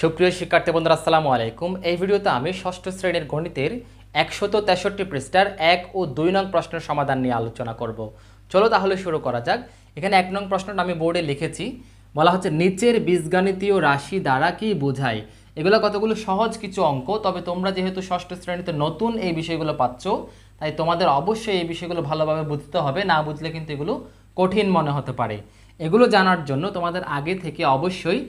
সুপ্রিয় শিক্ষার্থী বন্ধুরা আসসালামু আলাইকুম। এই ভিডিওতে আমি ষষ্ঠ শ্রেণীর গণিতের 163 পৃষ্ঠার 1 ও 2 নং প্রশ্নের সমাধান নিয়ে আলোচনা করব। চলো তাহলে শুরু করা যাক। এখানে 1 নং প্রশ্নটা আমি বোর্ডে লিখেছি, বলা হচ্ছে নিচের বীজগণিতীয় রাশি দ্বারা কি বোঝায়। এগুলো কতগুলো সহজ কিছু অঙ্ক, তবে তোমরা যেহেতু ষষ্ঠ শ্রেণীতে নতুন এই বিষয়গুলো পাচ্ছ, তাই তোমাদের অবশ্যই এই বিষয়গুলো ভালোভাবে বুঝতে হবে, না বুঝলে কিন্তু এগুলো কঠিন মনে হতে পারে। এগুলো জানার জন্য তোমাদের আগে থেকে অবশ্যই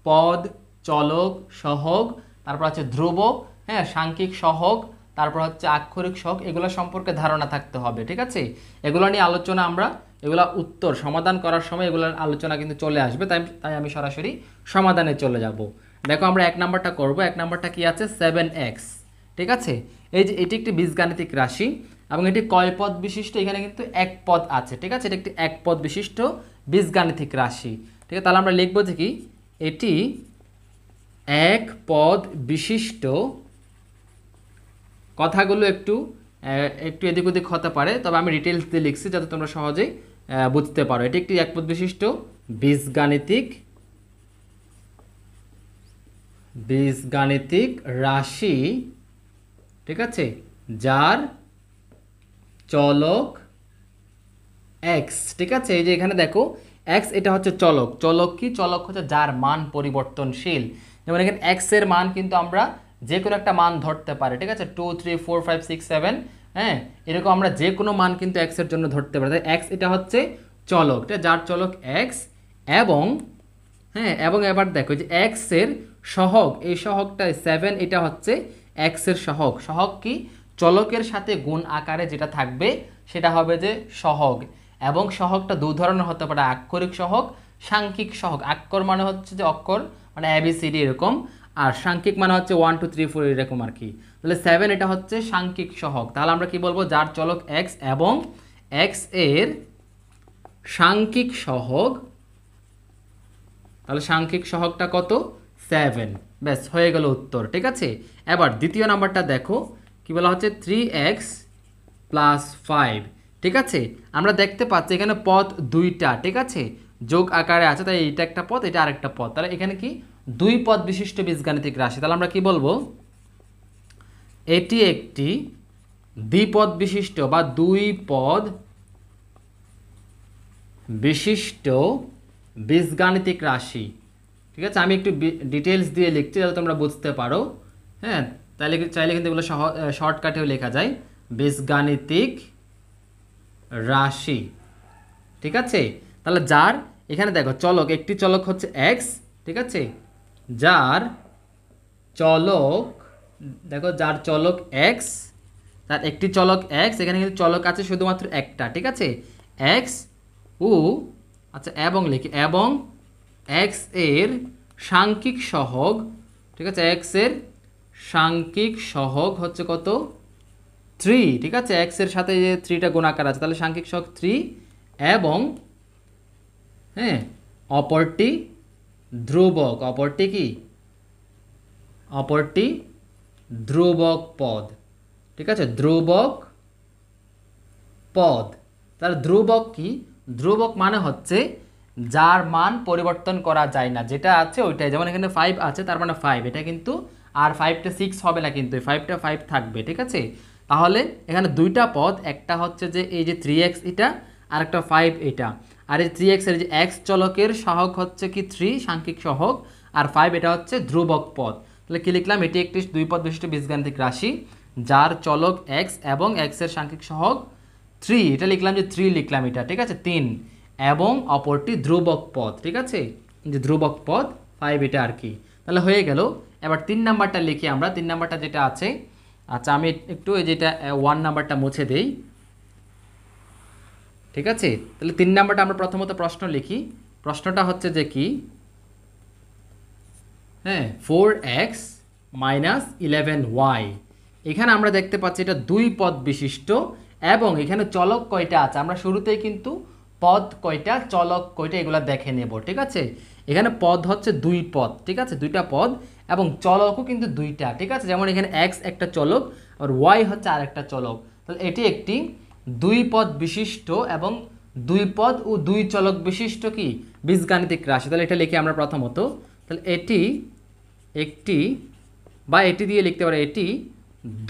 পদ, চলক, সহগ, তারপর হচ্ছে ধ্রুবক, হ্যাঁ, সাংখ্যিক সহগ, তারপর হচ্ছে আক্ষরিক সহগ, এগুলো সম্পর্কে ধারণা থাকতে হবে। ঠিক আছে, এগুলো নিয়ে আলোচনা আমরা, এগুলো উত্তর সমাধান করার সময় এগুলোর আলোচনা কিন্তু চলে আসবে, তাই আমি সরাসরি সমাধানে চলে যাব। দেখো আমরা 1 নাম্বারটা করব। 1 নাম্বারটা কি আছে? 7x। ঠিক আছে, এই যে এটি একটি বীজগাণিতিক রাশি এবং এটি কয় পদ বিশিষ্ট? এখানে কিন্তু এক পদ আছে। ঠিক আছে, এটি একটি এক পদ বিশিষ্ট বীজগাণিতিক রাশি। ঠিক আছে, তাহলে আমরা লিখবো যে কি এটি এক পদ বিশিষ্ট। কথাগুলো একটু একটু এদিক ওদিক হতে পারে, তবে আমি ডিটেলস দিয়ে লিখছি যাতে তোমরা সহজেই বুঝতে পারো। এটি একটি এক পদ বিশিষ্ট বীজগাণিতিক রাশি। ঠিক আছে, যার চলক x। ঠিক আছে, এই যে এখানে দেখো x, এটা হচ্ছে চলক। চলক কি? চলক হচ্ছে যার মান পরিবর্তনশীল। যেমন এখানে x এর মান কিন্তু আমরা যে কোনো একটা মান ধরতে পারি। ঠিক আছে, 2 3 4 5 6 7, হ্যাঁ, এরকম আমরা যে কোনো মান কিন্তু x এর জন্য ধরতে পারি। তাই x এটা হচ্ছে চলক, এটা যার চলক x। এবং হ্যাঁ, এবং এবার দেখো যে x এর সহগ, এই সহগটা 7, এটা হচ্ছে x এর সহগ। সহগ কি? চলকের সাথে গুণ আকারে যেটা থাকবে সেটা হবে যে সহগ। এবং সহগটা দু ধরনের হতে পারে, আক্ষরিক সহগ, সাংখ্যিক সহগ। আক্ষর মানে হচ্ছে যে অক্ষর, মানে ABCD এরকম, আর সাংখ্যিক মানে হচ্ছে 1 2 3 4 এরকম আর কি। তাহলে 7 এটা হচ্ছে সাংখ্যিক সহগ। তাহলে আমরা কি বলবো? যার চলক x এবং x এর সাংখ্যিক সহগ। তাহলে সাংখ্যিক সহগটা কত? 7। ব্যাস, হয়ে গেল উত্তর। ঠিক আছে, এবার দ্বিতীয় নাম্বারটা দেখো কি বলা হচ্ছে 3x + 5। ঠিক আছে, আমরা দেখতে পাচ্ছি এখানে পদ দুইটা। ঠিক আছে, যোগ আকারে আছে, তাই এইটা একটা পদ, এটা আরেকটা পদ। তাহলে এখানে কি দুই পদ বিশিষ্ট বীজগাণিতিক রাশি। তাহলে আমরা কি বলবো? এটি একটি দ্বিপদ বিশিষ্ট বা দুই পদ বিশিষ্ট বীজগাণিতিক রাশি। ঠিক আছে, আমি একটু ডিটেলস দিয়ে লিখছি যাতে তোমরা বুঝতে পারো। হ্যাঁ, তাহলে চাইলে কিন্তু এগুলো শর্টকাটেও লেখা যায়, বীজগাণিতিক রাশি। ঠিক আছে, তাহলে যার এখানে দেখো চলক, একটি চলক হচ্ছে x। ঠিক আছে, যার চলক, দেখো যার চলক x, তার একটি চলক x, এখানে কিন্তু চলক আছে শুধুমাত্র একটা। ঠিক আছে, x ও, আচ্ছা, এবং লিখি, এবং x এর সাংখ্যিক সহগ। ঠিক আছে, x এর সাংখ্যিক সহগ হচ্ছে কত? 3। ঠিক আছে, x এর সাথে যে 3টা গুণাকার আছে, তাহলে সাংখ্যিক সহগ 3। এবং হ্যাঁ, অপরটি ধ্রুবক। অপরটি কি? অপরটি ধ্রুবক পদ। ঠিক আছে, ধ্রুবক পদ। তাহলে ধ্রুবক কি? ধ্রুবক মানে হচ্ছে যার মান পরিবর্তন করা যায় না, যেটা আছে ওইটাই। যেমন এখানে 5 আছে, তার মানে 5, এটা কিন্তু আর 5টা 6 হবে না, কিন্তু 5টা 5 থাকবে। ঠিক আছে, তাহলে এখানে দুইটা পদ, একটা হচ্ছে যে এই যে 3x এটা, আর একটা 5 এটা। আর এই 3x এর যে x চলকের সহগ হচ্ছে কি 3, সাংখ্যিক সহগ, আর 5 এটা হচ্ছে ধ্রুবক পদ। তাহলে কি লিখলাম? এটি একটি দুই পদ বিশিষ্ট বীজগাণিতিক রাশি যার চলক x এবং x এর সাংখ্যিক সহগ 3, এটা লিখলাম যে 3 লিখলাম এটা। ঠিক আছে, 3, এবং অপরটি ধ্রুবক পদ। ঠিক আছে, যে ধ্রুবক পদ 5 এটা আর কি। তাহলে হয়ে গেল। এবার 3 নাম্বারটা লিখি আমরা। 3 নাম্বারটা যেটা আছে, আচ্ছা আমি একটু যেটা 1 নাম্বারটা মুছে দেই। ঠিক আছে, তাহলে 3 নাম্বারটা আমরা প্রথমত প্রশ্ন লিখি। প্রশ্নটা হচ্ছে যে কি, হ্যাঁ, 4x - 11y। এখানে আমরা দেখতে পাচ্ছি এটা দুই পদ বিশিষ্ট, এবং এখানে চলক কয়টা আছে আমরা শুরুতেই কিন্তু পদ কয়টা, চলক কয়টা, এগুলো দেখে নেব। ঠিক আছে, এখানে পদ হচ্ছে দুই পদ। ঠিক আছে, দুইটা পদ, এবং চলকও কিন্তু দুইটা। ঠিক আছে, যেমন এখানে x একটা চলক আর y হচ্ছে আরেকটা চলক। তাহলে এটি একটি দুই পদ বিশিষ্ট এবং দুই পদ ও দুই চলক বিশিষ্ট কি বীজগাণিতিক রাশি। তাহলে এটা লিখি আমরা প্রথমত। তাহলে এটি একটি, বা এটি দিয়ে লিখতে পারে, এটি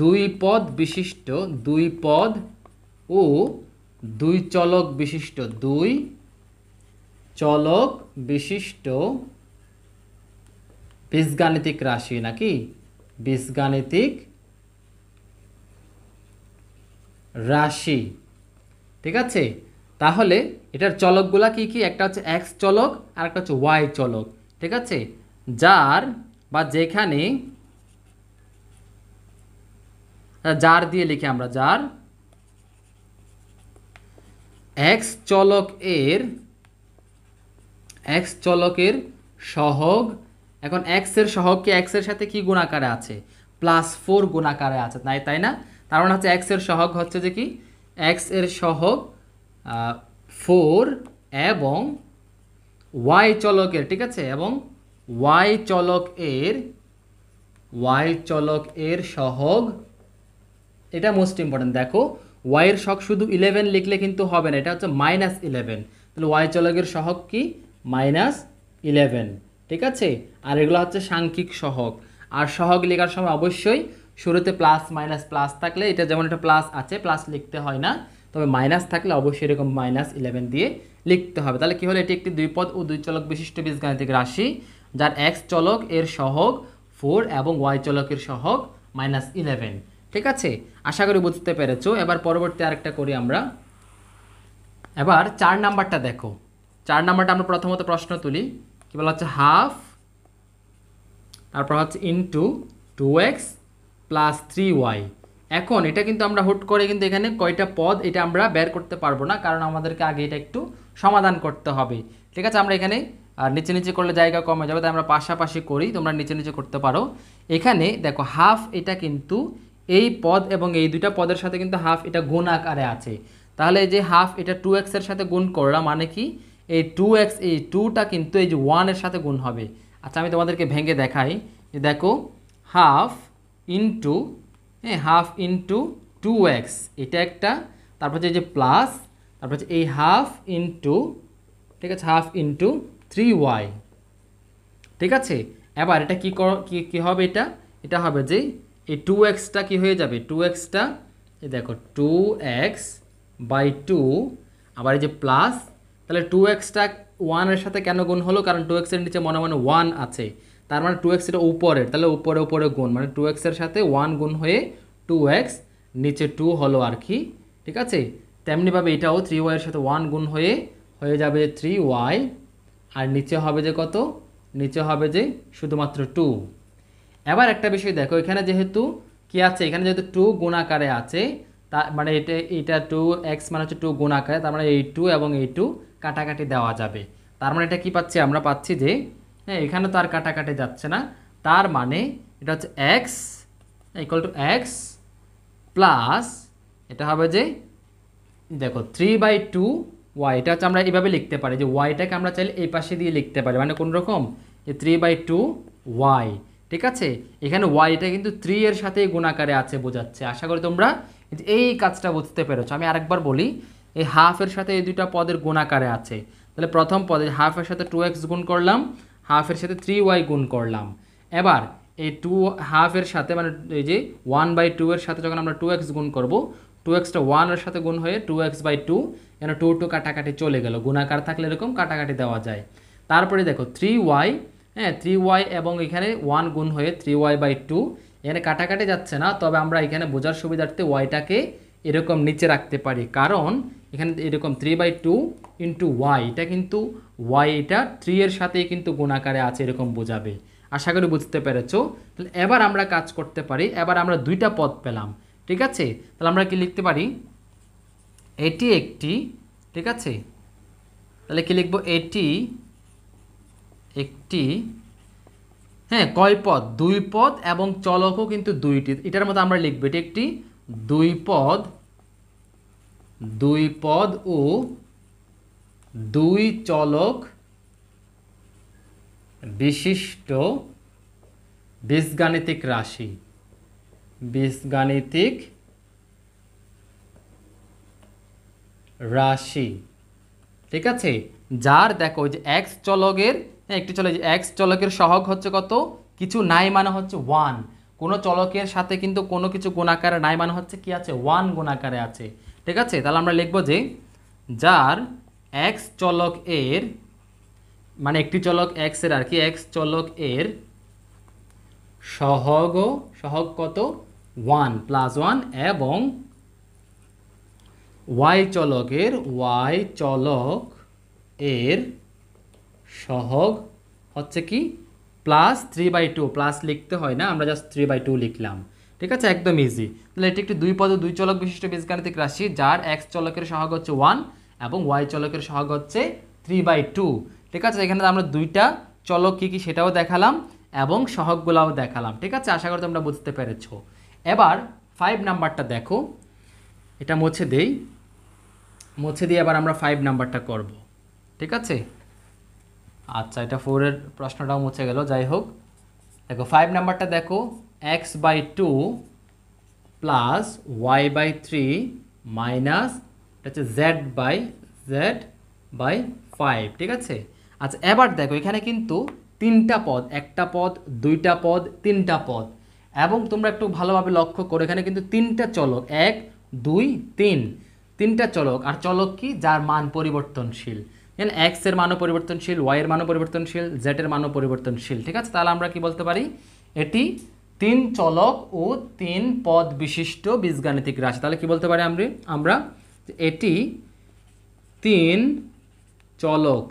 দুই পদ বিশিষ্ট, দুই পদ ও দুই চলক বিশিষ্ট, দুই চলক বিশিষ্ট বীজগাণিতিক রাশি, নাকি বীজগাণিতিক রাশি। ঠিক আছে, তাহলে এটার চলকগুলা কি কি? একটা হচ্ছে এক্স চলক আর একটা হচ্ছে ওয়াই চলক। ঠিক আছে, যার বা যেখানে, যার দিয়ে লিখি আমরা, যার এক্স চলকের সহগ, এখন এক্স এর সহগ কি এক্স এর সাথে কি গুণাকারে আছে? +4 গুণাকারে আছে, তাই না? তার মানে হচ্ছে এক্স এর সহগ হচ্ছে যে কি, এক্স এর সহগ 4 এবং ওয়াই চলকের, ঠিক আছে, এবং ওয়াই চলক এর সহগ, এটা মোস্ট ইম্পর্টেন্ট। দেখো ওয়াই এর সহগ শুধু 11 লিখলে কিন্তু হবে না, এটা হচ্ছে -11। তাহলে ওয়াই চলকের সহগ কি? -11। ঠিক আছে, আর এগুলো হচ্ছে সাংখ্যিক সহগ। আর সহগ লেখার সময় অবশ্যই শুরুতে প্লাস মাইনাস, প্লাস থাকলে, এটা যেমন একটা প্লাস আছে, প্লাস লিখতে হয় না, তবে মাইনাস থাকলে অবশ্যই এরকম -11 দিয়ে লিখতে হবে। তাহলে কি হলো? এটি একটি দুই পদ ও দুই চলক বিশিষ্ট বীজগাণিতিক রাশি, যার এক্স চলক এর সহগ 4 এবং ওয়াই চলকের সহগ -11। ঠিক আছে, আশা করি বুঝতে পেরেছো। এবার পরবর্তী আরেকটা করি আমরা। এবার 4 নাম্বারটা দেখো। 4 নাম্বারটা আমরা প্রথমত প্রশ্ন তুলি, কি বলা হচ্ছে? হাফ, তারপর হচ্ছে ইন্টু 2x প্লাস 3y। এখন এটা কিন্তু আমরা হুট করে কিন্তু এখানে কয়টা পদ এটা আমরা বের করতে পারবো না, কারণ আমাদেরকে আগে এটা একটু সমাধান করতে হবে। ঠিক আছে, আমরা এখানে নিচে নিচে করলে জায়গা কমে যাবে, তাই আমরা পাশাপাশি করি, তোমরা নিচে নিচে করতে পারো। এখানে দেখো হাফ, এটা কিন্তু এই পদ এবং এই দুইটা পদের সাথে কিন্তু হাফ এটা গুণ আকারে আছে। তাহলে এই যে হাফ, এটা 2x এর সাথে গুণ করলাম, মানে কি এই 2x, এই 2টা কিন্তু এই যে 1 এর সাথে গুণ হবে। আচ্ছা, আমি তোমাদেরকে ভেঙে দেখাই, যে দেখো half into, half into 2x, এটা একটা, তারপর হচ্ছে এই যে প্লাস, তারপর হচ্ছে এই হাফ ইন্টু, ঠিক আছে, হাফ ইন্টু 3y। ঠিক আছে, এবার এটা কি হবে? এটা হবে যে এই 2xটা কি হয়ে যাবে? 2xটা, এই দেখো 2x/2, আবার এই যে প্লাস, তাহলে 2xটা 1 এর সাথে কেন গুণ হলো? কারণ 2x এর নিচে মনে মনে 1 আছে, তার মানে 2x এটা উপরের, তাহলে উপরে উপরে গুণ, মানে 2x এর সাথে 1 গুণ হয়ে 2x, নিচে 2 হলো আর কি। ঠিক আছে, তেমনিভাবে এটাও 3y এর সাথে 1 গুণ হয়ে যাবে 3y, আর নিচে হবে যে কত? নিচে হবে যে শুধুমাত্র 2। এবার একটা বিষয় দেখো, এখানে যেহেতু কি আছে, এখানে যেহেতু 2 গুণাকারে আছে, তা মানে এটা 2x মানে হচ্ছে 2 গুণাকারে, তার মানে এই 2 এবং এই 2 কাটাকাটি দেওয়া যাবে। তার মানে এটা কি পাচ্ছি? আমরা পাচ্ছি যে, হ্যাঁ, এখানে তো আর কাটাকাটি যাচ্ছে না, তার মানে এটা হচ্ছে x = x প্লাস, এটা হবে যে দেখো 3/2y, এটা হচ্ছে আমরা এইভাবে লিখতে পারি, যে ওয়াইটাকে আমরা চাইলে এই পাশে দিয়ে লিখতে পারি, মানে কোন রকম, যে 3/2y। ঠিক আছে, এখানে ওয়াইটা কিন্তু 3 এর সাথে গুণাকারে আছে বোঝাচ্ছে। আশা করি তোমরা এই কাজটা বুঝতে পেরেছো। আমি আরেকবার বলি, এই হাফের সাথে এই দুইটা পদের গুণাকারে আছে, তাহলে প্রথম পদে হাফের সাথে 2x গুণ করলাম, হাফের সাথে 3y গুণ করলাম। এবার এই 2 হাফের সাথে, মানে এই যে 1/2 এর সাথে যখন আমরা 2x গুণ করব, 2xটা 1 এর সাথে গুণ হয়ে 2x/2, এখানে 2 কাটাকাটি চলে গেল, গুণাকার থাকলে এরকম কাটাকাটি দেওয়া যায়। তারপরে দেখো 3y, হ্যাঁ 3y, এবং এখানে 1 গুণ হয়ে 3y/2, এখানে কাটাকাটি যাচ্ছে না, তবে আমরা এখানে বোঝার সুবিধার্থে ওয়াইটাকে এরকম নিচে রাখতে পারি, কারণ এখানে এরকম 3/2 ইন্টু ওয়াই, এটা কিন্তু ওয়াই এটা 3 এর সাথেই কিন্তু গুণাকারে আছে, এরকম বোঝাবে। আশা করি বুঝতে পেরেছো। তাহলে এবার আমরা কাজ করতে পারি, এবার আমরা দুইটা পদ পেলাম। ঠিক আছে, তাহলে আমরা কি লিখতে পারি? এটি একটি, ঠিক আছে, তাহলে কি লিখবো? এটি একটি, হ্যাঁ, কয় পদ? 2 পদ, এবং চলকও কিন্তু 2টি, এটার মধ্যে আমরা লিখবো এটি একটি 2 পদ ও 2 চলক বিশিষ্ট বীজগাণিতিক রাশি, বীজগাণিতিক রাশি। ঠিক আছে, যার দেখো যে x চলকের, একটি চলে যে x চলকের সহগ হচ্ছে কত? কিছু নাই মানে হচ্ছে ওয়ান, কোনো চলকের সাথে কিন্তু কোনো কিছু গুণাকারে নাই মানে হচ্ছে কি আছে, ওয়ান গুণাকারে আছে। ঠিক আছে, তাহলে আমরা লিখব যে যার এক্স চলক এর, মানে একটি চলক এক্স এর আর কি, এক্স চলক এর সহগ কত, 1 প্লাস 1, এবং ওয়াই চলক এর সহগ হচ্ছে কি প্লাস 3/2, প্লাস লিখতে হয় না, আমরা জাস্ট 3/2 লিখলাম। ঠিক আছে, একদম ইজি। তাহলে এটি একটি দুই পদ দুই চলক বিশিষ্ট বীজগাণিতিক রাশি যার এক্স চলকের সহগ হচ্ছে 1 এবং ওয়াই চলকের সহগ হচ্ছে 3/2। ঠিক আছে, এখানে আমরা দুইটা চলক কী কী সেটাও দেখালাম এবং সহগগুলাও দেখালাম। ঠিক আছে, আশা করি তোমরা বুঝতে পেরেছো। এবার 5 নাম্বারটা দেখো, এটা মুছে দেই, মুছে দিয়ে এবার আমরা 5 নাম্বারটা করব। ঠিক আছে, আচ্ছা এটা 4-এর প্রশ্নটাও মুছে গেল, যাই হোক। দেখো 5 নাম্বারটা দেখো, x/2 প্লাস y/3 মাইনাস এটা হচ্ছে z/5। ঠিক আছে, আচ্ছা এবার দেখো এখানে কিন্তু তিনটা পদ, একটা পদ, দুইটা পদ, তিনটা পদ, এবং তোমরা একটু ভালোভাবে লক্ষ্য করো এখানে কিন্তু তিনটা চলক, 1 2 3, তিনটা চলক। আর চলক কি, যার মান পরিবর্তনশীল। এখানে এক্স এর মানও পরিবর্তনশীল, ওয়াই এর মানও পরিবর্তনশীল, জেড এর মানও পরিবর্তনশীল। ঠিক আছে, তাহলে আমরা কি বলতে পারি, এটি 3 চলক ও 3 পদ বিশিষ্ট বীজগাণিতিক রাশি। তাহলে কি বলতে পারি আমরা এটি 3 চলক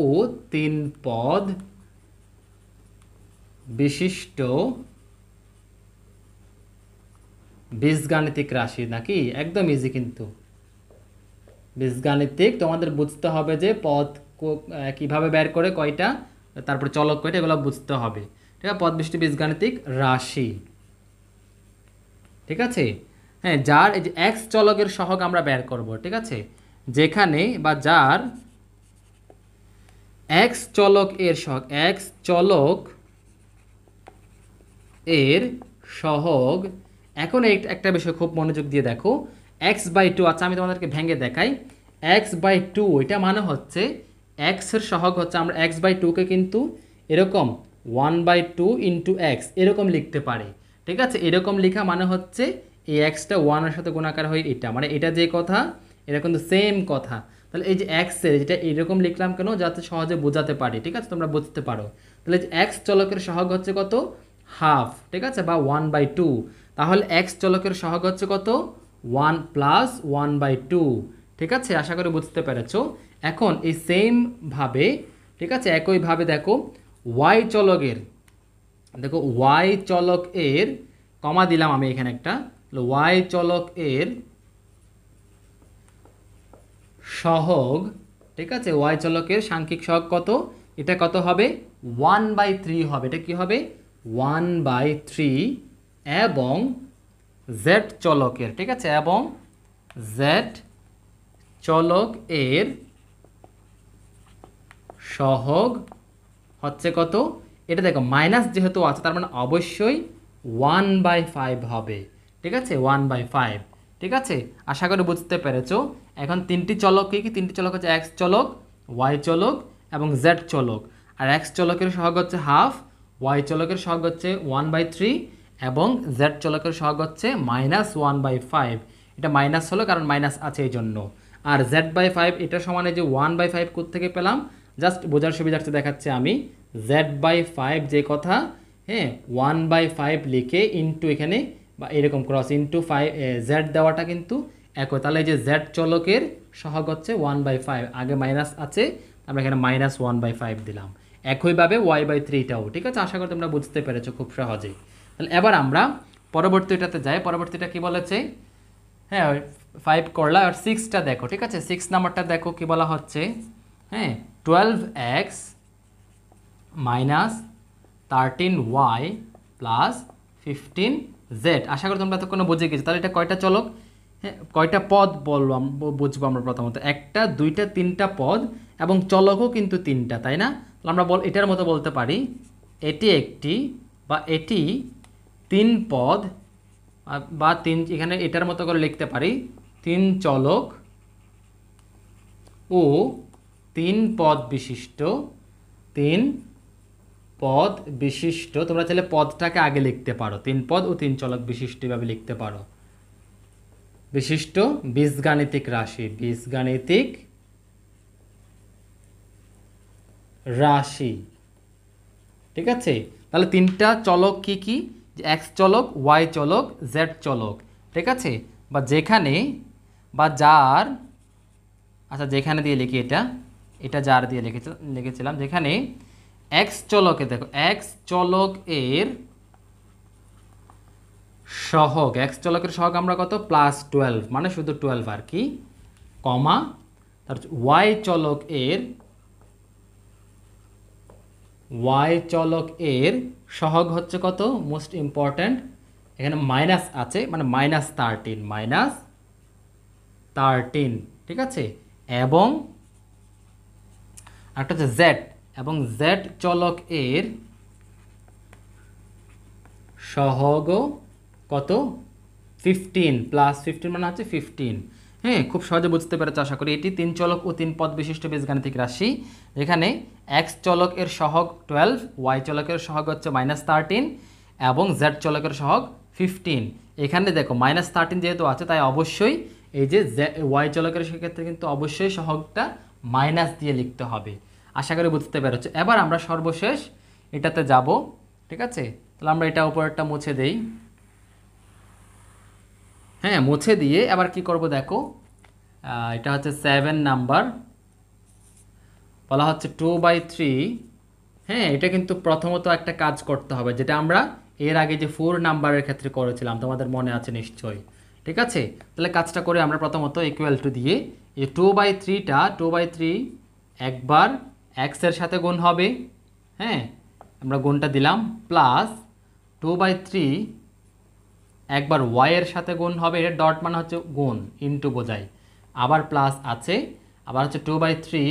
ও 3 পদ বিশিষ্ট বীজগাণিতিক রাশি, নাকি? একদম ইজি কিন্তু বীজগাণিতিক, তোমাদের বুঝতে হবে যে পদ কিভাবে বের করে কয়টা, তারপরে চলক কয়টা, এগুলো বুঝতে হবে। ঠিক আছে, পদ বিশিষ্ট বীজগাণিতিক রাশি। ঠিক আছে, হ্যাঁ, যার এই যে এক্স চলকের সহগ আমরা বের করব। ঠিক আছে, যেখানে বা যার এক্স চলক এর সহগ, এক্স চলক এর সহগ, এখন একটা বিষয় খুব মনোযোগ দিয়ে দেখো, x/2, আচ্ছা আমি তোমাদেরকে ভেঙে দেখাই। x/2 এটা মানে হচ্ছে x এর সহগ হচ্ছে, আমরা x/2কে কিন্তু এরকম 1/2 ইন্টু এক্স এরকম লিখতে পারি। ঠিক আছে, এরকম লেখা মানে হচ্ছে এই এক্সটা 1 এর সাথে গুণাকার হয়, এটা মানে এটা যে কথা, এটা কিন্তু সেম কথা। তাহলে এই যে এক্স এর যেটা এরকম লিখলাম কেন, যাতে সহজে বোঝাতে পারি। ঠিক আছে, তোমরা বুঝতে পারো। তাহলে এক্স চলকের সহগ হচ্ছে কত, হাফ। ঠিক আছে, বা 1/2। তাহলে এক্স চলকের সহগ হচ্ছে কত, 1 প্লাস 1/2। ঠিক আছে, আশা করি বুঝতে পেরেছো। এখন এই সেম ভাবে, ঠিক আছে, একইভাবে দেখো ওয়াই চলকের, দেখো ওয়াই চলক এর, কমা দিলাম আমি এখানে একটা, ওয়াই চলক এর সহগ। ঠিক আছে, ওয়াই চলকের সাংখ্যিক সহগ কত, এটা কত হবে, 1/3 হবে। এটা কি হবে, 1/3, এবং জেড চলকের, ঠিক আছে, এবং জেড চলক এর সহগ হচ্ছে কত, এটা দেখো মাইনাস যেহেতু আছে তার মানে অবশ্যই 1/5 হবে। ঠিক আছে, 1/5। ঠিক আছে, আশা করি বুঝতে পেরেছো। এখন তিনটি চলক কি, তিনটি চলক হচ্ছে এক্স চলক, ওয়াই চলক এবং জেড চলক। আর এক্স চলকের সহগ হচ্ছে হাফ, ওয়াই চলকের সহগ হচ্ছে 1/3 এবং জেড চলকের সহগ হচ্ছে -1/5। এটা মাইনাস হলো কারণ মাইনাস আছে এই জন্য। আর z/5 এটা সমানে যে 1/5 কোত্থেকে পেলাম, জাস্ট বোঝার সুবিধার্থে দেখাচ্ছে আমি, z/5 যে কথা, হ্যাঁ 1/5 লিখে ইন্টু এখানে বা এরকম ক্রস ইন্টু 5 জেড দেওয়াটা কিন্তু একই। তাহলে এই যে জেড চলকের সহগ হচ্ছে 1/5, আগে মাইনাস আছে, আমরা এখানে -1/5 দিলাম। একইভাবে y/3টাও। ঠিক আছে, আশা করি তোমরা বুঝতে পেরেছো খুব সহজেই। তাহলে এবার আমরা পরবর্তীটাতে যাই। পরবর্তীটা কি বলেছে, হ্যাঁ 5 করলা, আর 6টা দেখো। ঠিক আছে, 6 নাম্বারটা দেখো কি বলা হচ্ছে, হ্যাঁ 12x - 13y + 15z। আশা করি তোমরা তো কোনো বুঝে গেছো। তাহলে এটা কয়টা চলক, হ্যাঁ কয়টা পদ বুঝবো আমরা প্রথমত, একটা, দুইটা, তিনটা পদ, এবং চলকও কিন্তু তিনটা, তাই না? তাহলে আমরা এটার মতো বলতে পারি এটি একটি বা এটি 3 পদ, বা 3, এখানে এটার মতো করে লিখতে পারি 3 চলক ও তিন পদ বিশিষ্ট, তিন পদ বিশিষ্ট, তোমরা চাইলে পদটাকে আগে লিখতে পারো, তিন পদ ও তিন চলক বিশিষ্ট এভাবে লিখতে পারো, বিশিষ্ট বীজগাণিতিক রাশি, বীজগাণিতিক রাশি। ঠিক আছে, তাহলে তিনটা চলক কি কি, যে এক্স চলক, ওয়াই চলক, জেড চলক। ঠিক আছে, বা যেখানে বা যার, আচ্ছা যেখানে দিয়ে লিখি, এটা যার দিয়ে লিখেছিলাম, যেখানে এক্স চলকে, দেখো এক্স চলক এর সহগ, এক্স চলকের সহগ আমরা কত, +12 মানে শুধু 12 আর কি, কমা, তার ওয়াই চলক এর, ওয়াই চলক এর সহগ হচ্ছে কত, মোস্ট ইম্পর্ট্যান্ট, এখানে মাইনাস আছে মানে -13, ঠিক আছে, এবং একটা হচ্ছে জেড, এবং জেড চলক এর সহগ কত, 15 +15 মানে হচ্ছে 15। হ্যাঁ, খুব সহজে বুঝতে পেরেছ আশা করি। এটি তিন চলক ও তিন পদ বিশিষ্ট বীজগাণিতিক রাশি, যেখানে এক্স চলক এর সহগ 12, ওয়াই চলকের সহগ হচ্ছে -13 এবং জেড চলকের সহগ 15। এখানে দেখো -13 যেহেতু আছে, তাই অবশ্যই এই যে ওয়াই চলকের সেক্ষেত্রে কিন্তু অবশ্যই সহগটা মাইনাস দিয়ে লিখতে হবে। আশা করি বুঝতে পেরেছ। এবার আমরা সর্বশেষ এটাতে যাব। ঠিক আছে, তাহলে আমরা এটা উপরেরটা মুছে দেই। হ্যাঁ, মুছে দিয়ে এবার কি করব দেখো, এটা হচ্ছে 7 নাম্বার, বলা হচ্ছে 2/3। হ্যাঁ, এটা কিন্তু প্রথমত একটা কাজ করতে হবে, যেটা আমরা এর আগে যে 4 নাম্বারের ক্ষেত্রে করেছিলাম, তোমাদের মনে আছে নিশ্চয়ই। ঠিক আছে, তাহলে কাজটা করে আমরা প্রথমত ইকুয়াল টু দিয়ে, এই 2/3টা 2/3 একবার এক্স এর সাথে গুণ হবে। হ্যাঁ, আমরা গুণটা দিলাম, প্লাস 2/3 একবার ওয়াই এর সাথে গুণ হবে, এর ডট মানে হচ্ছে গুণ, ইনটু বোঝায়, আবার প্লাস আছে, আবার হচ্ছে 2/3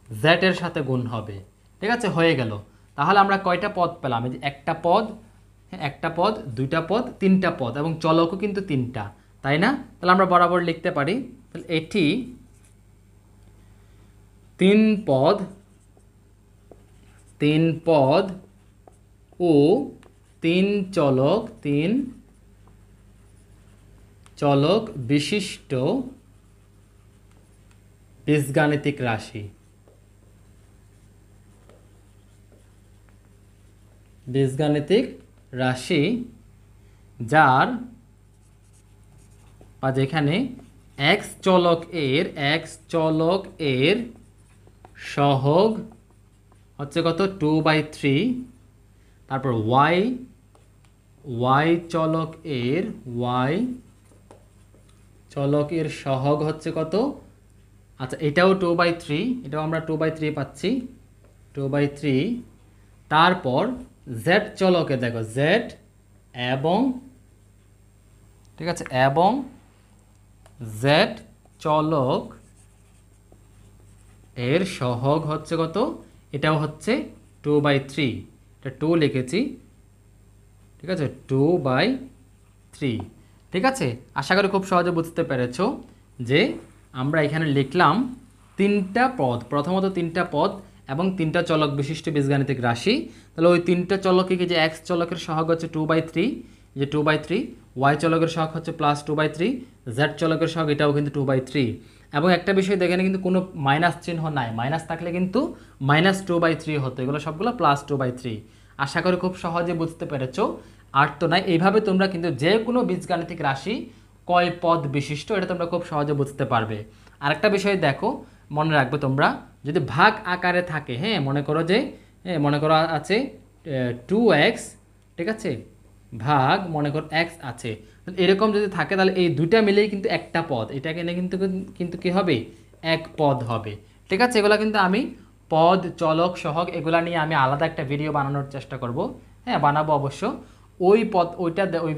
জেড এর সাথে গুণ হবে। ঠিক আছে, হয়ে গেল। তাহলে আমরা কয়টা পদ পেলাম, এই যে একটা পদ, একটা পদ, দুইটা পদ, তিনটা পদ, এবং চলকও কিন্তু তিনটা, তাই না? তাহলে আমরা বরাবর লিখতে পারি, তাহলে এটি তিন পদ ও তিন চলক বিশিষ্ট বীজগাণিতিক রাশি, বীজগাণিতিক রাশি যার বা যেখানে এক্স চলক এর সহগ হচ্ছে কত, 2/3, তারপর ওয়াই চলক এর সহগ হচ্ছে কত, আচ্ছা এটাও 2/3, এটাও আমরা 2/3 পাচ্ছি, 2/3। তারপর জেড চলকে দেখো, জেড এবং, ঠিক আছে, এবং জেড চলক এর সহগ হচ্ছে কত, এটাও হচ্ছে 2/3, এটা 2 লিখেছি। ঠিক আছে, 2/3। ঠিক আছে, আশা করি খুব সহজে বুঝতে পেরেছো যে আমরা এখানে লিখলাম তিনটা পদ, প্রথমত তিনটা পদ এবং তিনটা চলক বিশিষ্ট বীজগাণিতিক রাশি। তাহলে ওই তিনটা চলকে কি, যে এক্স চলকের সহগ হচ্ছে 2/3, যে 2/3, ওয়াই চলকের সহগ হচ্ছে +2/3, জেড চলকের সহগ এটাও কিন্তু 2/3। এবং একটা বিষয় দেখেন, কিন্তু কোনো মাইনাস চিহ্ন নাই, মাইনাস থাকলে কিন্তু -2/3 হতো, এগুলো সবগুলো +2/3। আশা করি খুব সহজে বুঝতে পেরেছো। আর তো নাই, এইভাবে তোমরা কিন্তু যে কোনো বীজগাণিতিক রাশি কয় পদ বিশিষ্ট, এটা তোমরা খুব সহজে বুঝতে পারবে। আরেকটা বিষয় দেখো, মনে রাখবে তোমরা, যদি ভাগ আকারে থাকে, হ্যাঁ মনে করো যে, মনে করো আছে 2x, ঠিক আছে, ভাগ মনে করো x আছে, এরকম যদি থাকে, তাহলে এই দুইটা মিলেই কিন্তু একটা পদ, এটাকে নিয়ে কিন্তু কি হবে, এক পদ হবে। ঠিক আছে, এগুলো কিন্তু আমি পদ, চলক, সহগ এগুলা নিয়ে আমি আলাদা একটা ভিডিও বানানোর চেষ্টা করব। হ্যাঁ, বানাবো অবশ্য। ওই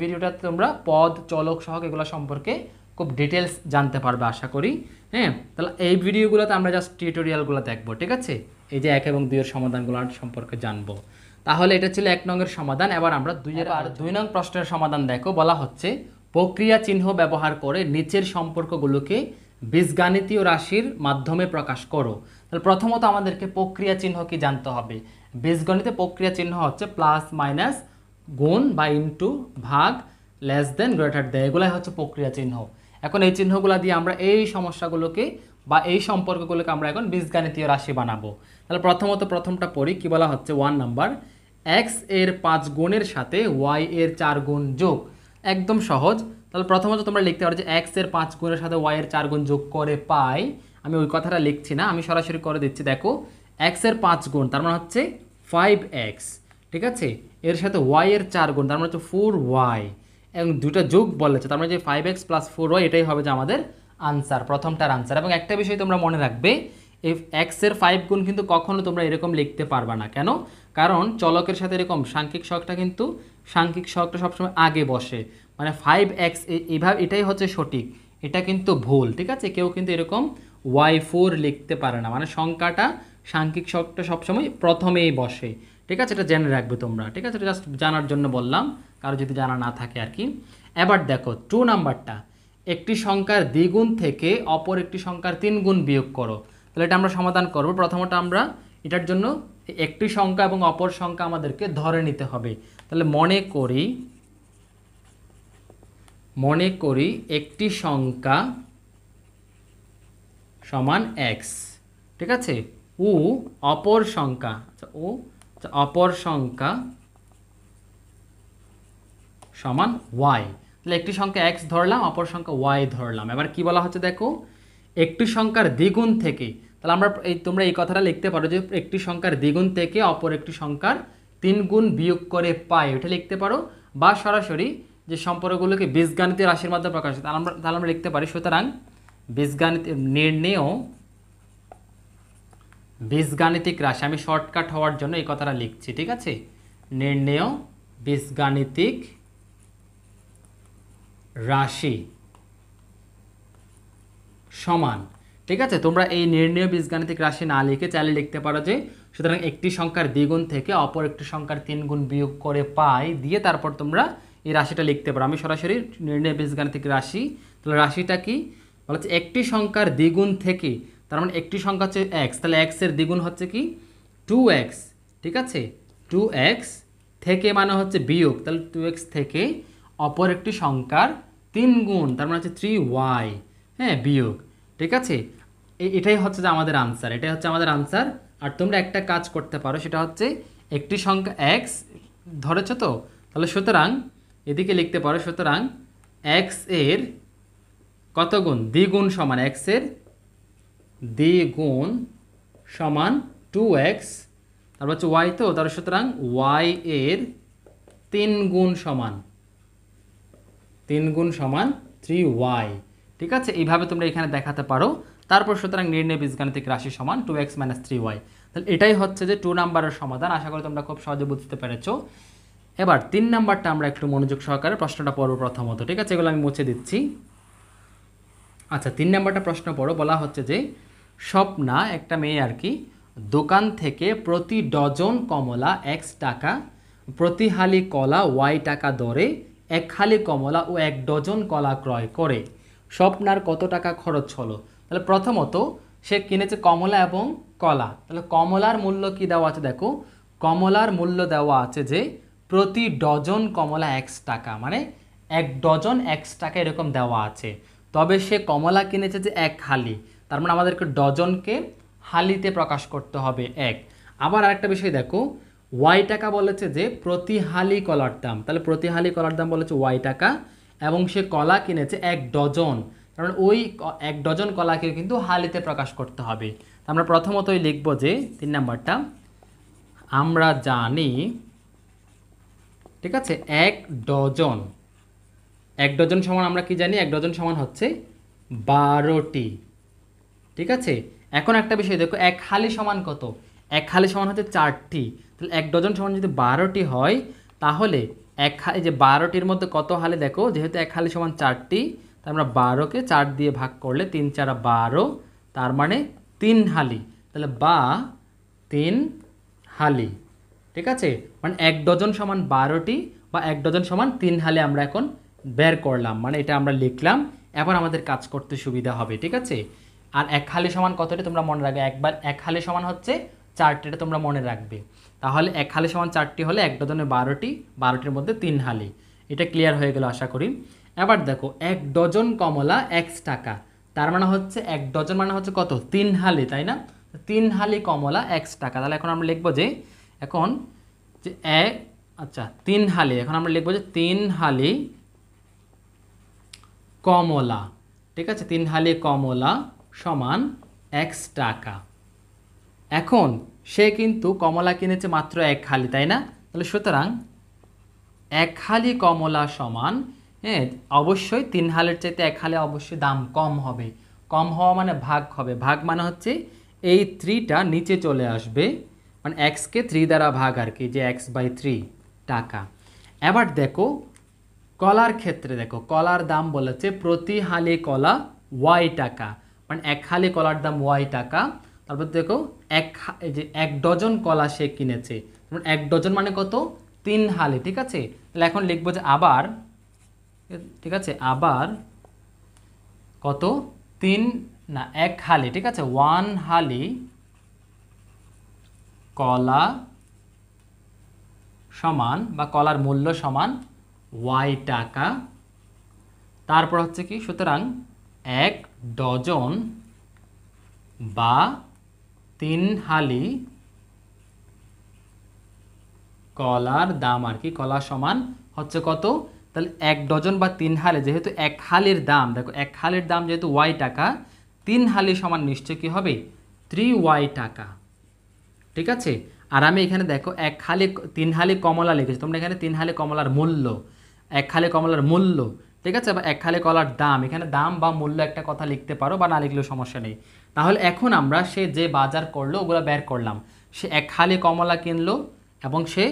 ভিডিওটাতে তোমরা পদ, চলক, সহগ এগুলো সম্পর্কে খুব ডিটেলস জানতে পারবে আশা করি। হ্যাঁ, তাহলে এই ভিডিওগুলোতে আমরা জাস্ট টিউটোরিয়ালগুলো দেখবো। ঠিক আছে, এই যে 1 এবং 2 এর সমাধানগুলো সম্পর্কে জানবো। তাহলে এটা ছিল 1 নং এর সমাধান। এবার আমরা 2 নং প্রশ্নের সমাধান দেখো। বলা হচ্ছে প্রক্রিয়া চিহ্ন ব্যবহার করে নিচের সম্পর্কগুলোকে বীজগাণিতীয় রাশির মাধ্যমে প্রকাশ করো। তাহলে প্রথমত আমাদেরকে প্রক্রিয়া চিহ্ন কি জানতে হবে। বীজগণিতে প্রক্রিয়া চিহ্ন হচ্ছে প্লাস মাইনাস, গুণ বা ইনটু, ভাগ, লেস দেন, গ্রেটার দেন, এগুলাই হচ্ছে প্রক্রিয়া চিহ্ন। এখন এই চিহ্নগুলো দিয়ে আমরা এই সমস্যাগুলোকে বা এই সম্পর্কগুলোকে আমরা এখন বীজগাণিতীয় রাশি বানাবো। তাহলে প্রথমটা পড়ি, কি বলা হচ্ছে 1 নাম্বার, এক্স এর 5 গুণের সাথে ওয়াই এর 4 গুণ যোগ। একদম সহজ। তাহলে প্রথমত তোমরা লিখতে পারো যে এক্স এর 5 গুণের সাথে ওয়াই এর 4 গুণ যোগ করে পাই। আমি ওই কথাটা লিখছি না, আমি সরাসরি করে দিচ্ছি। দেখো এক্স এর 5 গুণ তার মানে হচ্ছে 5x, ঠিক আছে, এর সাথে ওয়াই এর 4 গুণ তার মানে হচ্ছে 4y, এবং দুটো যোগ বলেছে তার মানে যে 5x + 4y, এটাই হবে যে আমাদের আনসার, প্রথমটার আনসার। এবং একটা বিষয় তোমরা মনে রাখবে, এই এক্স এর 5 গুণ কিন্তু কখনো তোমরা এরকম লিখতে পারবা না। কেন? কারণ চলকের সাথে এরকম সাংখ্যিক সহগটা সবসময় আগে বসে, মানে 5x এইভাবে, এটাই হচ্ছে সঠিক, এটা কিন্তু ভুল, ঠিক আছে। কেউ কিন্তু এরকম y4 লিখতে পারে না, মানে সংখ্যাটা সাংখ্যিক সহগটা সবসময় প্রথমেই বসে, ঠিক আছে, এটা জেনে রাখবে তোমরা, ঠিক আছে, এটা জাস্ট জানার জন্য বললাম, কারো যদি জানা না থাকে আর কি। এবার দেখো 2 নাম্বারটা, একটি সংখ্যার দ্বিগুণ থেকে অপর একটি সংখ্যার 3 গুণ বিয়োগ করো। তাহলে এটা আমরা সমাধান করব। প্রথমত আমরা এটার জন্য একটি সংখ্যা এবং অপর সংখ্যা আমাদেরকে ধরে নিতে হবে। তাহলে মনে করি একটি সংখ্যা সমান x, ঠিক আছে, অপর সংখ্যা অপর সংখ্যা সমান y। তাহলে একটি সংখ্যা x ধরলাম, অপর সংখ্যা y ধরলাম। এবার কি বলা হচ্ছে দেখো, একটি সংখ্যার দ্বিগুণ থেকে, তাহলে তোমরা এই কথাটা লিখতে পারো যে একটি সংখ্যার দ্বিগুণ থেকে অপর একটি সংখ্যার 3 গুণ বিয়োগ করে পাই, ওটা লিখতে পারো। বা সরাসরি যে সম্পর্কগুলোকে বীজগাণিতীয় রাশির মাধ্যমে প্রকাশ, তাহলে আমরা লিখতে পারি, সুতরাং বীজগাণিতিক রাশি, আমি শর্টকাট হওয়ার জন্য এই কথাটা লিখছি, ঠিক আছে, নির্ণেয় বীজগাণিতিক রাশি সমান, ঠিক আছে। তোমরা এই নির্ণেয় বীজগাণিতিক রাশি না লিখে চাইলে লিখতে পারো যে সুতরাং একটি সংখ্যার দ্বিগুণ থেকে অপর একটি সংখ্যার 3 গুণ বিয়োগ করে পাই দিয়ে তারপর তোমরা এই রাশিটা লিখতে পারো। আমি সরাসরি নির্ণেয় বীজগাণিতিক রাশি, তাহলে রাশিটা কি বলা হচ্ছে, একটি সংখ্যার দ্বিগুণ থেকে, তার মানে একটি সংখ্যা হচ্ছে x, তাহলে x এর দ্বিগুণ হচ্ছে কি 2x, ঠিক আছে, 2x থেকে মানে হচ্ছে বিয়োগ, তাহলে 2x থেকে অপর একটি সংখ্যার 3 গুণ তার মানে হচ্ছে 3y, হ্যাঁ, বিয়োগ, ঠিক আছে। এটাই হচ্ছে যে আমাদের আনসার, এটাই হচ্ছে আমাদের আনসার। আর তোমরা একটা কাজ করতে পারো, সেটা হচ্ছে একটি সংখ্যা x ধরেছো তো, তাহলে সুতরাং এদিকে লিখতে পারো, সুতরাং x এর কত গুণ, দ্বিগুণ সমান, x এর দ্বিগুণ সমান 2x, তারপর হচ্ছে y, তো তাহলে সুতরাং y এর 3 গুণ সমান 3y, ঠিক আছে। এইভাবে তোমরা এখানে দেখাতে পারো। তারপর সুতরাং নির্ণয় বীজগাণিতিক রাশি সমান 2x - 3y। তাহলে এটাই হচ্ছে যে 2 নাম্বারের সমাধান। আশা করি তোমরা খুব সহজে বুঝতে পেরেছো। এবার 3 নাম্বারটা আমরা একটু মনোযোগ সহকারে প্রশ্নটা পড়ব প্রথমত, ঠিক আছে, এগুলো আমি মুছে দিচ্ছি। আচ্ছা, 3 নাম্বারটা প্রশ্ন পড়ো। বলা হচ্ছে যে স্বপ্না, একটা মেয়ে আর কি, দোকান থেকে প্রতি ডজন কমলা x টাকা, প্রতি হালি কলা y টাকা দরে 1 হালি কমলা ও 1 ডজন কলা ক্রয় করে। স্বপ্নার কত টাকা খরচ হলো? তাহলে প্রথমত সে কিনেছে কমলা এবং কলা। তাহলে কমলার মূল্য কি দেওয়া আছে দেখো, কমলার মূল্য দেওয়া আছে যে প্রতি ডজন কমলা x টাকা, মানে 1 ডজন x টাকা এরকম দেওয়া আছে। তবে সে কমলা কিনেছে যে 1 হালি, তার মানে আমাদেরকে ডজনকে হালিতে প্রকাশ করতে হবে 1। আবার আরেকটা বিষয় দেখো, y টাকা বলেছে যে প্রতি হালি কলার দাম, তাহলে প্রতি হালি কলার দাম বলেছে y টাকা, এবং সে কলা কিনেছে 1 ডজন, কারণ ওই 1 ডজন কলাকে কিন্তু হালিতে প্রকাশ করতে হবে। আমরা প্রথমতই লিখব যে 3 নাম্বারটা, আমরা জানি, ঠিক আছে, 1 ডজন সমান, আমরা কি জানি, 1 ডজন সমান হচ্ছে 12টি, ঠিক আছে। এখন একটা বিষয় দেখো, 1 হালি সমান কত, 1 হালি সমান হচ্ছে 4টি, তাহলে 1 ডজন সমান যদি 12টি হয়, তাহলে এই যে 12টির মধ্যে কত হালি দেখো, যেহেতু 1 হালি সমান 4টি, তাই আমরা 12কে 4 দিয়ে ভাগ করলে 3 × 4 = 12, তার মানে 3 হালি, তাহলে 3 হালি, ঠিক আছে, মানে 1 ডজন সমান 12টি বা 1 ডজন সমান 3 হালি আমরা এখন বের করলাম, মানে এটা আমরা লিখলাম, এবার আমাদের কাজ করতে সুবিধা হবে। ঠিক আছে, আর এক হালি সমান কতটি তোমরা মনে রাখবে, একবার এক হালি সমান হচ্ছে 4টি, এটা তোমরা মনে রাখবে। তাহলে এক হালি সমান 4টি হলে এক ডজনে 12টি, 12টির মধ্যে 3 হালি। এটা ক্লিয়ার হয়ে গেল আশা করি। এবার দেখো, এক ডজন কমলা x টাকা, তার মানে হচ্ছে এক ডজন মানে হচ্ছে কত, 3 হালি, তাই না? 3 হালি কমলা x টাকা। তাহলে এখন আমরা লিখবো যে এখন যে আচ্ছা 3 হালি, এখন আমরা লিখবো যে 3 হালি কমলা। ঠিক আছে, 3 হালি কমলা সমান x টাকা। এখন সে কিন্তু কমলা কিনেছে মাত্র 1 হালি, তাই না? তাহলে সুতরাং 1 হালি কমলা সমান, হ্যাঁ অবশ্যই 3 হালের চাইতে 1 হালি অবশ্যই দাম কম হবে। কম হওয়া মানে ভাগ হবে, ভাগ মানে হচ্ছে এই 3টা নিচে চলে আসবে, মানে এক্সকে 3 দ্বারা ভাগ আর কি, যে x/3 টাকা। এবার দেখো কলার ক্ষেত্রে, দেখো কলার দাম বলেছে প্রতি হালি কলা y টাকা, মানে 1 হালি কলার দাম y টাকা। তারপর দেখো এই যে 1 ডজন কলা সে কিনেছে, 1 ডজন মানে কত, 3 হালি। ঠিক আছে, তাহলে এখন লিখবো যে আবার, ঠিক আছে, আবার কত, 1 হালি। ঠিক আছে, 1 হালি কলা সমান, বা কলার মূল্য সমান y টাকা। তারপর হচ্ছে কি, সুতরাং 1 ডজন বা 3 হালি কলার দাম আর কি, কলা সমান হচ্ছে কত, তাহলে 1 ডজন বা 3 হালি, যেহেতু 1 হালির দাম, দেখো 1 হালির দাম যেহেতু y টাকা, 3 হালি সমান নিশ্চয় কি হবে, 3y টাকা। ঠিক আছে, আর আমি এখানে দেখো 3 হালি কমলা লিখেছি, তোমরা এখানে 3 হালি কমলার মূল্য, 1 হালি কমলার মূল্য, ঠিক আছে, বা 1 হালি কলার দাম, এখানে দাম বা মূল্য একটা কথা লিখতে পারো বা না লিখলেও সমস্যা নেই। তাহলে এখন আমরা সে যে বাজার করলো ওগুলো বের করলাম, সে 1 হালি কমলা কিনলো এবং সে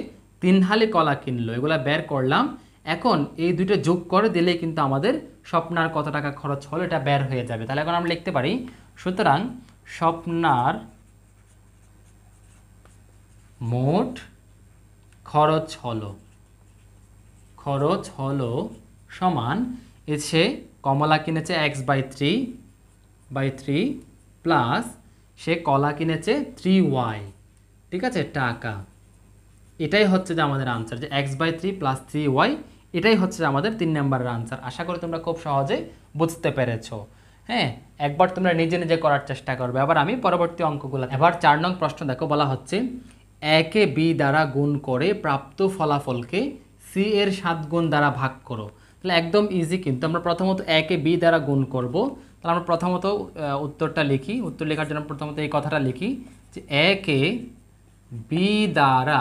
3 হালি কলা কিনলো, এগুলো বের করলাম। এখন এই দুটো যোগ করে দিলেই কিন্তু আমাদের স্বপ্নার কত টাকা খরচ হলো এটা বের হয়ে যাবে। তাহলে এখন আমরা লিখতে পারি, সুতরাং স্বপ্নার মোট খরচ হলো সমান, সে কমলা কিনেছে x/3 প্লাস সে কলা কিনেছে 3y, ঠিক আছে, টাকা। এটাই হচ্ছে যে আমাদের আনসার, যে x/3 প্লাস 3y, এটাই হচ্ছে আমাদের 3 নম্বরের আনসার। আশা করি তোমরা খুব সহজে বুঝতে পেরেছো। হ্যাঁ, একবার তোমরা নিজে নিজে করার চেষ্টা করবে। আবার আমি পরবর্তী অঙ্কগুলো, এবার 4 নং প্রশ্ন দেখো, বলা হচ্ছে একে b দ্বারা গুণ করে প্রাপ্ত ফলাফলকে c এর 7 গুণ দ্বারা ভাগ করো। তাহলে একদম ইজি, কিন্তু আমরা প্রথমত একে b দ্বারা গুণ করব। তাহলে আমরা প্রথমত উত্তরটা লিখি, উত্তর লেখার জন্য প্রথমত এই কথাটা লিখি যে একে b দ্বারা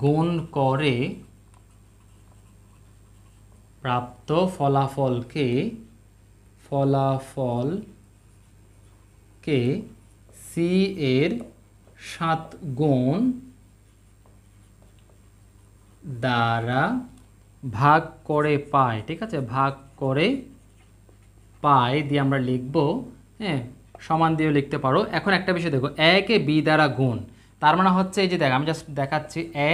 গুণ করে প্রাপ্ত ফলাফলকে c এর 7 গুণ দ্বারা ভাগ করে পায়। ঠিক আছে, ভাগ করে পায় দিয়ে আমরা লিখব, হ্যাঁ সমান দিয়েও লিখতে পারো। এখন একটা বিষয় দেখো, একে বি দ্বারা গুণ, তার মানে হচ্ছে এই যে দেখ, আমি জাস্ট দেখাচ্ছি এ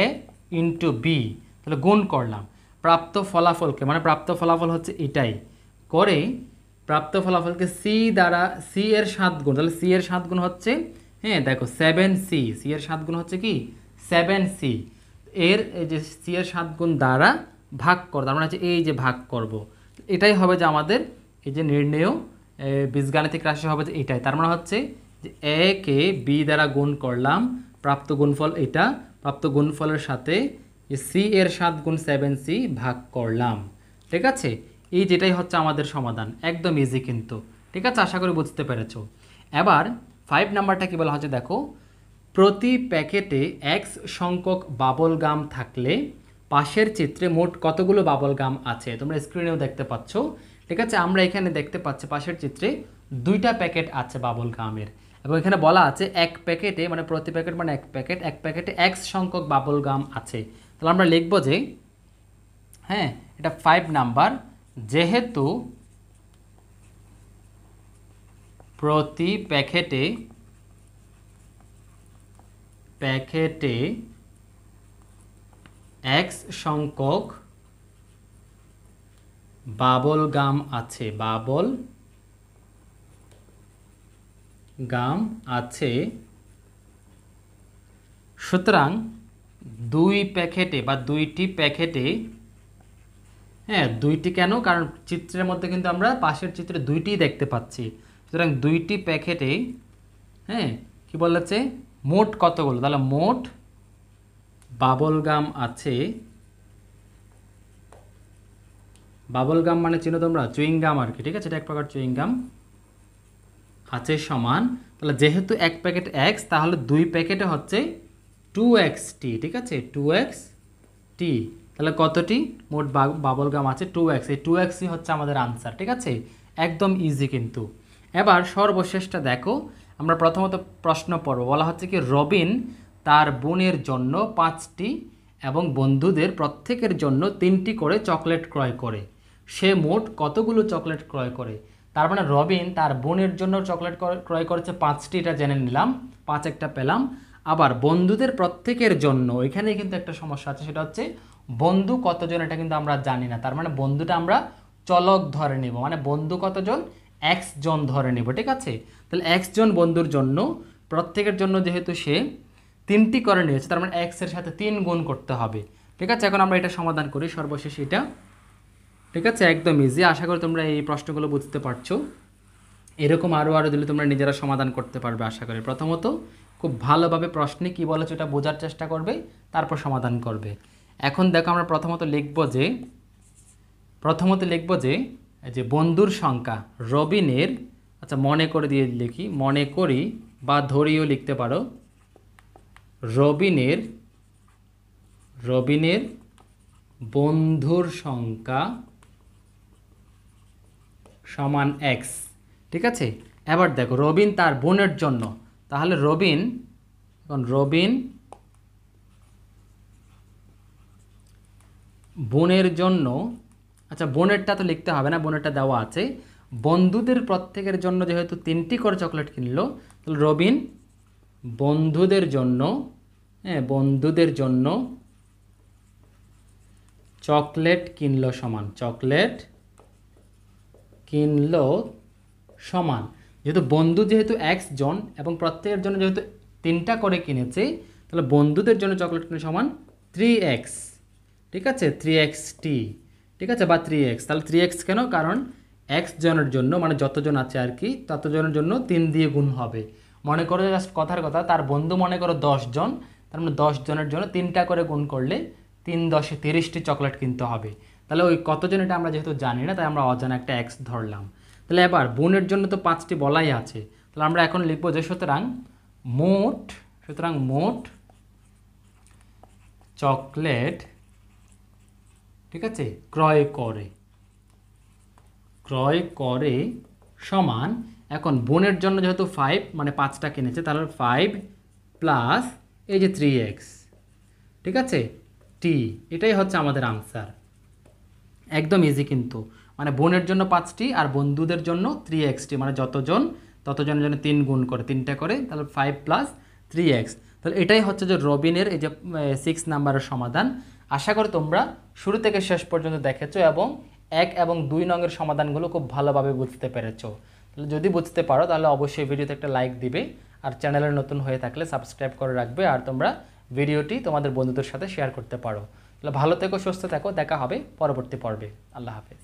ইন্টু বি, তাহলে গুণ করলাম প্রাপ্ত ফলাফলকে, মানে প্রাপ্ত ফলাফল হচ্ছে এটাই, করে প্রাপ্ত ফলাফলকে সি দ্বারা, সি এর 7 গুণ, তাহলে সি এর 7 গুণ হচ্ছে, হ্যাঁ দেখো 7c, সি এর 7 গুণ হচ্ছে কি 7c, এর এই যে সি এর 7 গুণ দ্বারা ভাগ কর, তার মানে হচ্ছে এই যে ভাগ করব, এটাই হবে যে আমাদের এই যে নির্ণেয় বীজগাণিতিক রাশি হবে যে এটাই। তার মানে হচ্ছে যে এ কে বি দ্বারা গুণ করলাম, প্রাপ্ত গুণফল এটা, প্রাপ্ত গুণফলের সাথে যে সি এর 7 গুণ 7c ভাগ করলাম। ঠিক আছে, এই যেটাই হচ্ছে আমাদের সমাধান, একদম ইজি কিন্তু। ঠিক আছে, আশা করি বুঝতে পেরেছো। এবার 5 নাম্বারটা কি বলা হচ্ছে দেখো, প্রতি প্যাকেটে x সংখ্যক বাবল গাম থাকলে পাশের চিত্রে মোট কতগুলো বাবল গাম আছে, তোমরা স্ক্রিনেও দেখতে পাচ্ছ। ঠিক আছে, আমরা এখানে দেখতে পাচ্ছি পাশের চিত্রে 2টা প্যাকেট আছে বাবল গামের, এবং এখানে বলা আছে এক প্যাকেটে, মানে প্রতি প্যাকেট মানে এক প্যাকেটে x সংখ্যক বাবল গাম আছে। তাহলে আমরা লিখব যে, হ্যাঁ এটা 5 নাম্বার, যেহেতু প্রতি প্যাকেটে x সংখ্যক বাবল গাম আছে, বাবল গাম আছে। সুতরাং 2 প্যাকেটে বা 2টি প্যাকেটে, হ্যাঁ 2টি কেন, কারণ চিত্রের মধ্যে কিন্তু আমরা পাশের চিত্রে 2টিই দেখতে পাচ্ছি। সুতরাং 2টি প্যাকেটে, হ্যাঁ কি বলেছে, মোট কতগুলো, তাহলে মোট বাবল গাম আছে, বাবল গাম মানে চিনো তোমরা, চুইং গাম আর কি, ঠিক আছে, এটা এক প্রকার চুইং গাম আছে সমান, তাহলে যেহেতু এক প্যাকেট এক্স, তাহলে 2 প্যাকেটে হচ্ছে 2xt, ঠিক আছে, 2xt, তাহলে কতটি মোট বাবল গাম আছে 2x, এই 2xই হচ্ছে আমাদের আনসার, ঠিক আছে, একদম ইজি কিন্তু। এবার সর্বশেষটা দেখো, আমরা প্রথমত প্রশ্ন পড়ব, বলা হচ্ছে কি রবিন তার বোনের জন্য 5টি এবং বন্ধুদের প্রত্যেকের জন্য 3টি করে চকলেট ক্রয় করে, সে মোট কতগুলো চকলেট ক্রয় করে। তার মানে রবিন তার বোনের জন্য চকলেট ক্রয় করেছে 5টি, এটা জেনে নিলাম, 5 একটা পেলাম। আবার বন্ধুদের প্রত্যেকের জন্য, এখানে কিন্তু একটা সমস্যা আছে, সেটা হচ্ছে বন্ধু কতজন এটা কিন্তু আমরা জানি না, তার মানে বন্ধুটা আমরা চলক ধরে নিব, মানে বন্ধু কতজন, x জন ধরে নিব, ঠিক আছে। তাহলে x জন বন্ধুর জন্য প্রত্যেকের জন্য যেহেতু সে 3টি করে নিয়েছে, তার মানে x এর সাথে 3 গুণ করতে হবে, ঠিক আছে। এখন আমরা এটা সমাধান করি, সর্বশেষ এটা, ঠিক আছে, একদম ইজি। আশা করি তোমরা এই প্রশ্নগুলো বুঝতে পারছো। এরকম আরও দিলে তোমরা নিজেরা সমাধান করতে পারবে আশা করি। প্রথমত খুব ভালোভাবে প্রশ্নে কী বলেছে এটা বোঝার চেষ্টা করবে, তারপর সমাধান করবে। এখন দেখো আমরা প্রথমত লিখব যে বন্ধুর সংখ্যা রবিনের, আচ্ছা মনে করে দিয়ে লিখি, মনে করি বা ধরিও লিখতে পারো, রবিনের বন্ধুর সংখ্যা সমান x, ঠিক আছে। এবার দেখো রবিন তার বোনের জন্য, তাহলে রবিন বোনের জন্য, আচ্ছা বোনেরটা তো লিখতে হবে না, বোনেরটা দেওয়া আছে। বন্ধুদের প্রত্যেকের জন্য যেহেতু 3টি করে চকলেট কিনলো, তাহলে রবিন বন্ধুদের জন্য, হ্যাঁ বন্ধুদের জন্য চকলেট কিনলো সমান, চকলেট কিনলো সমান, যেহেতু বন্ধু যেহেতু x জন এবং প্রত্যেকের জন্য যেহেতু 3টা করে কিনেছে, তাহলে বন্ধুদের জন্য চকলেট কিনে সমান 3x, ঠিক আছে, 3xt, ঠিক আছে, বা 3x। তাহলে 3x কেন, কারণ x জনের জন্য মানে যতজন আছে আর কি, ততজনের জন্য 3 দিয়ে গুণ হবে। মনে করো জাস্ট কথার কথা, তার বন্ধু মনে করো 10 জন, তার মানে 10 জনের জন্য 3টা করে গুণ করলে 3 10 30টি চকলেট কিনতে হবে। তাহলে ওই কতজন এটা আমরা যেহেতু জানি না, তাই আমরা অজানা একটা x ধরলাম। তাহলে এবার বোনের জন্য তো 5টি বলাই আছে, তাহলে আমরা এখন লিখবো যে সুতরাং মোট চকলেট, ঠিক আছে, ক্রয় করে সমান, এখন বোনের জন্য যেহেতু 5 মানে 5টা কিনেছে, তাহলে 5 প্লাস এই যে 3x, ঠিক আছে, t, এটাই হচ্ছে আমাদের আনসার, একদম ইজি কিন্তু। মানে বোনের জন্য 5টি আর বন্ধুদের জন্য 3xt, মানে ততজনের জন্য 3 গুণ করে, 3টা করে, তাহলে 5 প্লাস 3x। তাহলে এটাই হচ্ছে যে রবিনের এই যে 6 নাম্বারের সমাধান। আশা করি তোমরা শুরু থেকে শেষ পর্যন্ত দেখেছো এবং 1 এবং 2 নংয়ের সমাধানগুলো খুব ভালোভাবে বুঝতে পেরেছো। তাহলে যদি বুঝতে পারো তাহলে অবশ্যই ভিডিওতে একটা লাইক দিবে, আর চ্যানেলে নতুন হয়ে থাকলে সাবস্ক্রাইব করে রাখবে, আর তোমরা ভিডিওটি তোমাদের বন্ধুদের সাথে শেয়ার করতে পারো। তাহলে ভালো থেকো, সুস্থ থেকো, দেখা হবে পরবর্তী পর্বে। আল্লাহ হাফেজ।